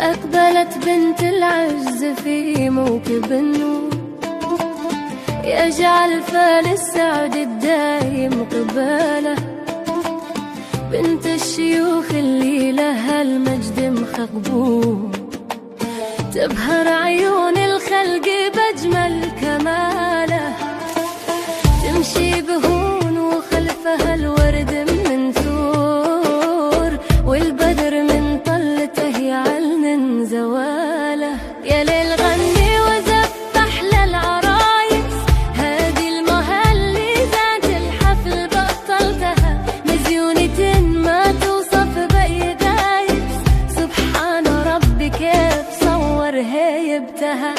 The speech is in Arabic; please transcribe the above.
أقبلت بنت العز في موكب النور، يجعل فال السعد الدايم قباله. بنت الشيوخ اللي لها المجد مخبوه، تبهر عيون الخلق بأجمل كماله. تمشي بهون وخلفها الورد من ثور، والبدر من طلته يعلن زواله. يا ليل غني وزفح للعرايس، هادي المهلي ذات الحفل بطلتها. مزيونة ما توصف بأي دايس، سبحان ربي كيف صور هيبتها.